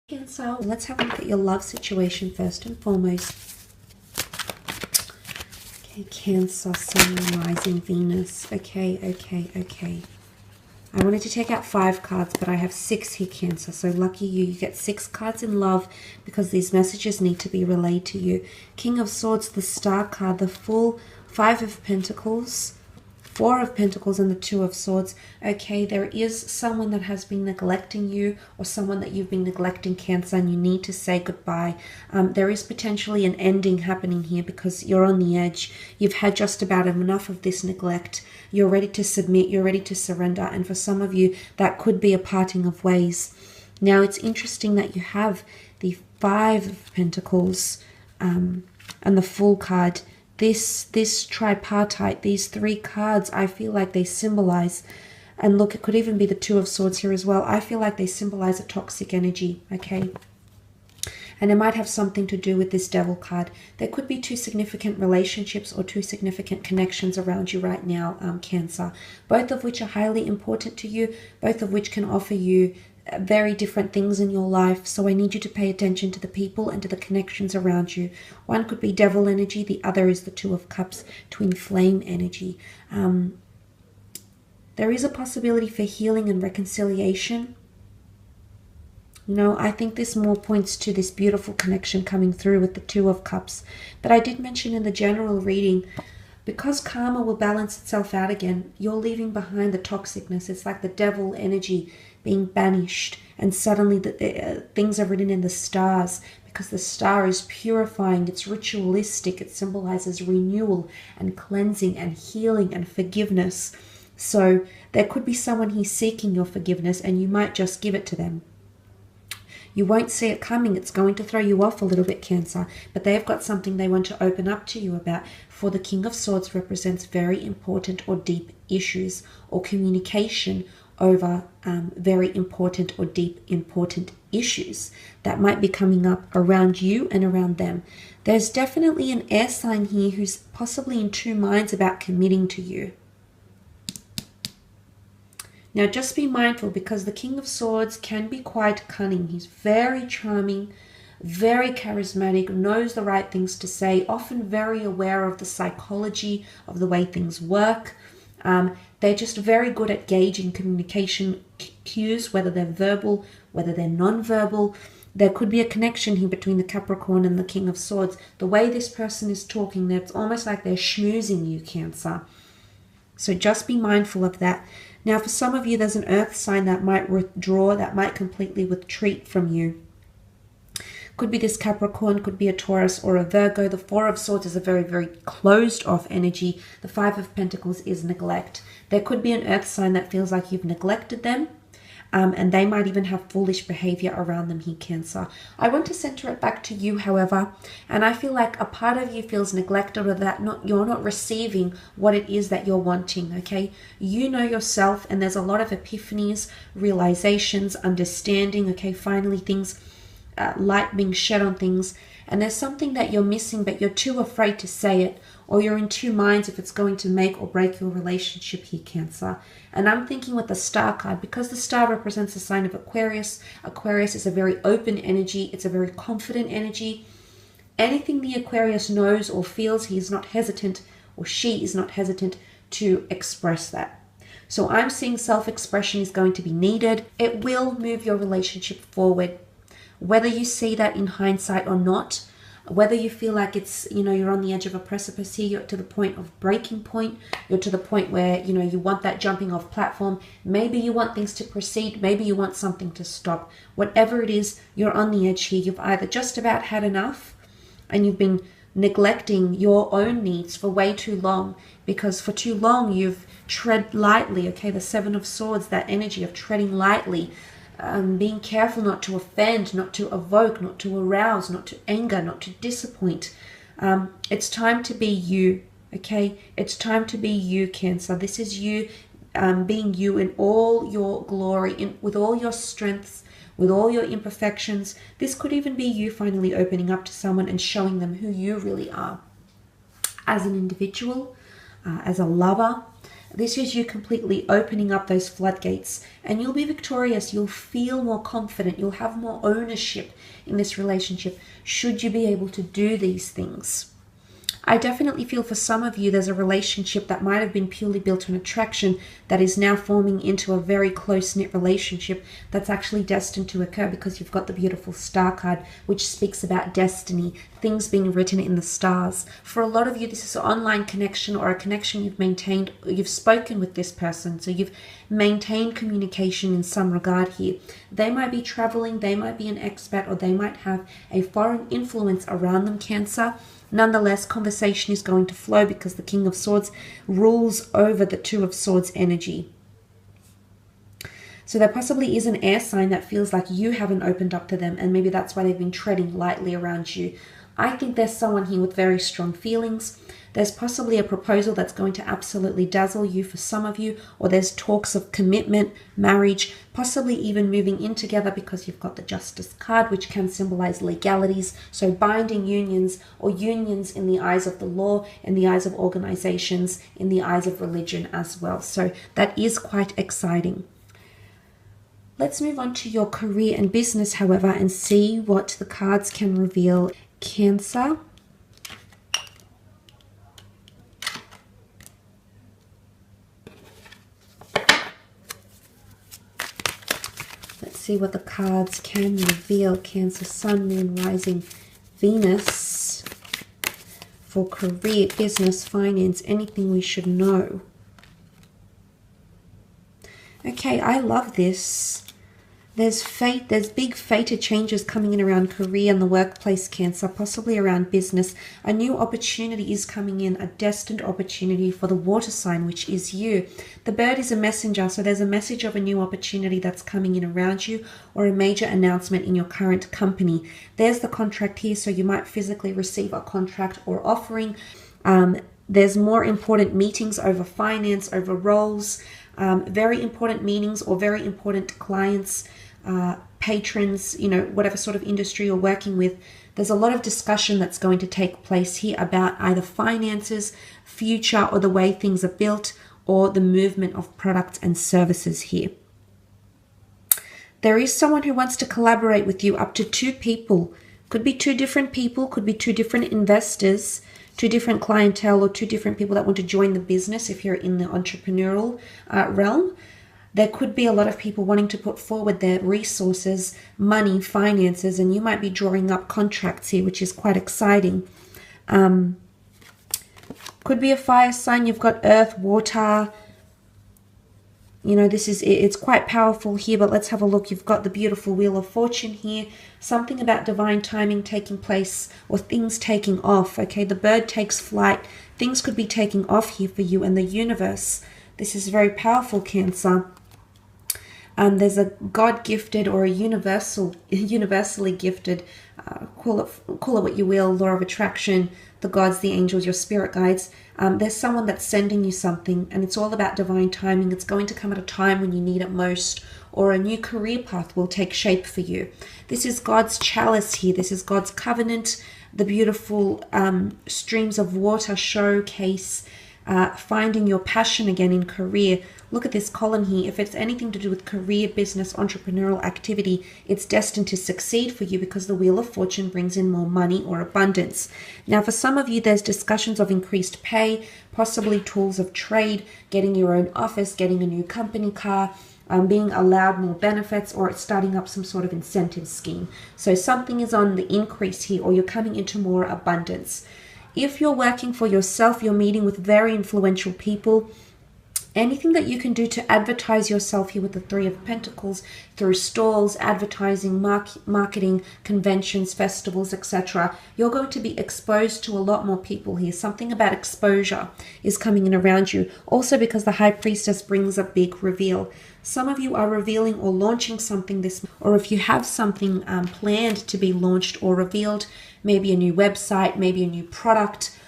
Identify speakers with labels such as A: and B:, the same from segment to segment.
A: Cancer, let's have a look at your love situation first and foremost. Okay, Cancer, Sun, Rising, Venus. Okay. I wanted to take out 5 cards, but I have 6 here, Cancer. So lucky you, you get 6 cards in love because these messages need to be relayed to you. King of Swords, the Star card, the Fool, 5 of Pentacles, 4 of Pentacles, and the 2 of Swords. Okay, there is someone that has been neglecting you, or someone that you've been neglecting, Cancer, and you need to say goodbye. There is potentially an ending happening here because you're on the edge. You've had just about enough of this neglect. You're ready to submit, you're ready to surrender, and for some of you, that could be a parting of ways. Now, it's interesting that you have the 5 of Pentacles and the Fool card. This tripartite, these 3 cards, I feel like they symbolize, and look, it could even be the 2 of Swords here as well. I feel like they symbolize a toxic energy, okay? And it might have something to do with this Devil card. There could be 2 significant relationships or 2 significant connections around you right now, Cancer, both of which are highly important to you, both of which can offer you very different things in your life. So I need you to pay attention to the people and to the connections around you. One could be Devil energy, the other is the 2 of Cups, twin flame energy. There is a possibility for healing and reconciliation. You know, I think this more points to this beautiful connection coming through with the 2 of Cups. But I did mention in the general reading, because karma will balance itself out again, you're leaving behind the toxicness. It's like the Devil energy being banished, and suddenly things are written in the stars, because the star is purifying, it's ritualistic, it symbolizes renewal and cleansing and healing and forgiveness. So there could be someone here seeking your forgiveness, and you might just give it to them. You won't see it coming. It's going to throw you off a little bit, Cancer, but they've got something they want to open up to you about. For the King of Swords represents very important or deep issues, or communication over very important or deep important issues that might be coming up around you and around them. There's definitely an air sign here who's possibly in 2 minds about committing to you. Now, just be mindful, because the King of Swords can be quite cunning. He's very charming, very charismatic, knows the right things to say, often very aware of the psychology of the way things work. They're just very good at gauging communication cues, whether they're verbal, whether they're non-verbal. There could be a connection here between the Capricorn and the King of Swords. The way this person is talking, it's almost like they're schmoozing you, Cancer. So just be mindful of that. Now, for some of you, there's an earth sign that might withdraw, that might completely retreat from you. Could be this Capricorn, could be a Taurus or a Virgo. The 4 of Swords is a very, very closed off energy. The 5 of Pentacles is neglect. There could be an earth sign that feels like you've neglected them, and they might even have foolish behavior around them here, Cancer. I want to center it back to you, however, and I feel like a part of you feels neglected, or that you're not receiving what it is that you're wanting, okay? You know yourself, and there's a lot of epiphanies, realizations, understanding, okay? Finally, things, light being shed on things, and there's something that you're missing, but you're too afraid to say it, or you're in 2 minds if it's going to make or break your relationship here, Cancer. And I'm thinking with the Star card, because the Star represents the sign of Aquarius. Aquarius is a very open energy. It's a very confident energy. Anything the Aquarius knows or feels, he is not hesitant, or she is not hesitant to express that. So I'm seeing self-expression is going to be needed. It will move your relationship forward. Whether you see that in hindsight or not, whether you feel like it's, you know, you're on the edge of a precipice here, you're to the point of breaking point, you're to the point where, you know, you want that jumping off platform, maybe you want things to proceed, maybe you want something to stop. Whatever it is, you're on the edge here. You've either just about had enough, and you've been neglecting your own needs for way too long, because for too long you've tread lightly, okay? The 7 of Swords, that energy of treading lightly, being careful not to offend, not to evoke, not to arouse, not to anger, not to disappoint. It's time to be you, okay? It's time to be you, Cancer. This is you being you in all your glory, with all your strengths, with all your imperfections. This could even be you finally opening up to someone and showing them who you really are as an individual, as a lover, This is you completely opening up those floodgates, and you'll be victorious. You'll feel more confident. You'll have more ownership in this relationship should you be able to do these things. I definitely feel for some of you there's a relationship that might have been purely built on attraction that is now forming into a very close-knit relationship that's actually destined to occur, because you've got the beautiful star card, which speaks about destiny, things being written in the stars. For a lot of you, this is an online connection or a connection you've maintained. You've spoken with this person, so you've maintained communication in some regard here. They might be traveling, they might be an expat, or they might have a foreign influence around them, Cancer. Nonetheless, conversation is going to flow because the King of Swords rules over the Two of Swords energy. So there possibly is an air sign that feels like you haven't opened up to them, and maybe that's why they've been treading lightly around you. I think there's someone here with very strong feelings. There's possibly a proposal that's going to absolutely dazzle you for some of you, or there's talks of commitment, marriage, possibly even moving in together, because you've got the Justice card, which can symbolize legalities, so binding unions, or unions in the eyes of the law, in the eyes of organizations, in the eyes of religion as well. So that is quite exciting. Let's move on to your career and business, however, and see what the cards can reveal. Cancer. Let's see what the cards can reveal. Cancer, Sun, Moon, Rising, Venus. For career, business, finance, anything we should know. Okay, I love this. There's fate, there's big fated changes coming in around career and the workplace, Cancer, possibly around business. A new opportunity is coming in, a destined opportunity for the water sign, which is you. The bird is a messenger, so there's a message of a new opportunity that's coming in around you, or a major announcement in your current company. There's the contract here, so you might physically receive a contract or offering. There's more important meetings over finance, over roles, very important meetings or very important clients, patrons, you know, whatever sort of industry you're working with. There's a lot of discussion that's going to take place here about either finances, future, or the way things are built, or the movement of products and services here. There is someone who wants to collaborate with you, up to 2 people. Could be 2 different people, could be 2 different investors, 2 different clientele, or 2 different people that want to join the business if you're in the entrepreneurial realm. There could be a lot of people wanting to put forward their resources, money, finances, and you might be drawing up contracts here, which is quite exciting. Could be a fire sign. You've got earth, water. You know, it's quite powerful here, but let's have a look. You've got the beautiful Wheel of Fortune here. Something about divine timing taking place, or things taking off, okay? The bird takes flight. Things could be taking off here for you and the universe. This is very powerful, Cancer. There's a God-gifted or a universally gifted, call it what you will, law of attraction, the gods, the angels, your spirit guides. There's someone that's sending you something, and it's all about divine timing. It's going to come at a time when you need it most, or a new career path will take shape for you. This is God's chalice here. This is God's covenant. The beautiful streams of water showcase finding your passion again in career. Look at this column here. If it's anything to do with career, business, entrepreneurial activity, it's destined to succeed for you, because the Wheel of Fortune brings in more money or abundance. Now, for some of you, there's discussions of increased pay, possibly tools of trade, getting your own office, getting a new company car, being allowed more benefits, or starting up some sort of incentive scheme. So something is on the increase here, or you're coming into more abundance. If you're working for yourself, you're meeting with very influential people. Anything that you can do to advertise yourself here with the 3 of Pentacles, through stalls, advertising, marketing, conventions, festivals, etc. You're going to be exposed to a lot more people here. Something about exposure is coming in around you. Also, because the High Priestess brings a big reveal. Some of you are revealing or launching something this, or if you have something planned to be launched or revealed, maybe a new website, maybe a new product,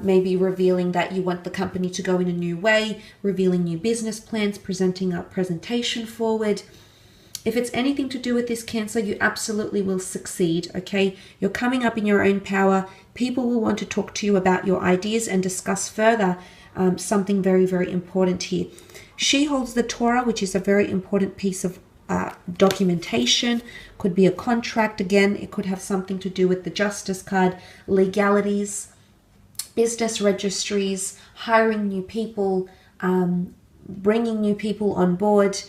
A: maybe revealing that you want the company to go in a new way, revealing new business plans, presenting a presentation forward. If it's anything to do with this, Cancer, you absolutely will succeed, okay? You're coming up in your own power. People will want to talk to you about your ideas and discuss further something very, very important here. She holds the Torah, which is a very important piece of documentation. Could be a contract. Again, it could have something to do with the Justice card, legalities, business registries, hiring new people, bringing new people on board.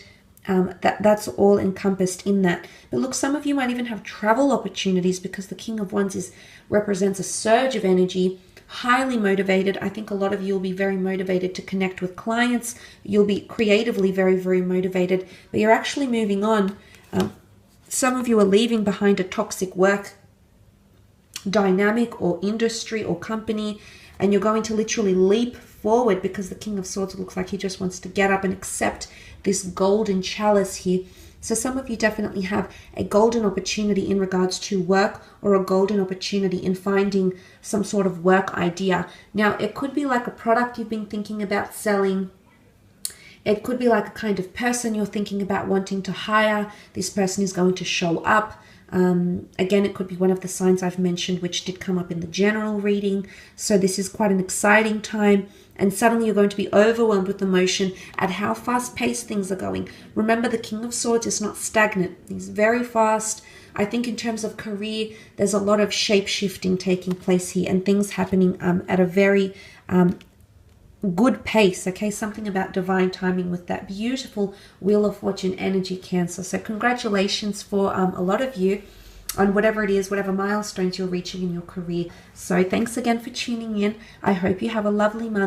A: That's all encompassed in that. But look, some of you might even have travel opportunities because the King of Wands represents a surge of energy, highly motivated. I think a lot of you will be very motivated to connect with clients. You'll be creatively very, very motivated, but you're actually moving on. Some of you are leaving behind a toxic work dynamic or industry or company, and you're going to literally leap forward because the King of Swords looks like he just wants to get up and accept this golden chalice here. So some of you definitely have a golden opportunity in regards to work, or a golden opportunity in finding some sort of work idea. Now, it could be like a product you've been thinking about selling. It could be like a kind of person you're thinking about wanting to hire. This person is going to show up. Again, it could be one of the signs I've mentioned, which did come up in the general reading. So this is quite an exciting time. And suddenly you're going to be overwhelmed with emotion at how fast-paced things are going. Remember, the King of Swords is not stagnant. He's very fast. I think in terms of career, there's a lot of shape-shifting taking place here and things happening at a very good pace. Okay, something about divine timing with that beautiful Wheel of Fortune energy, Cancer. So congratulations for a lot of you on whatever it is, whatever milestones you're reaching in your career. So thanks again for tuning in. I hope you have a lovely month.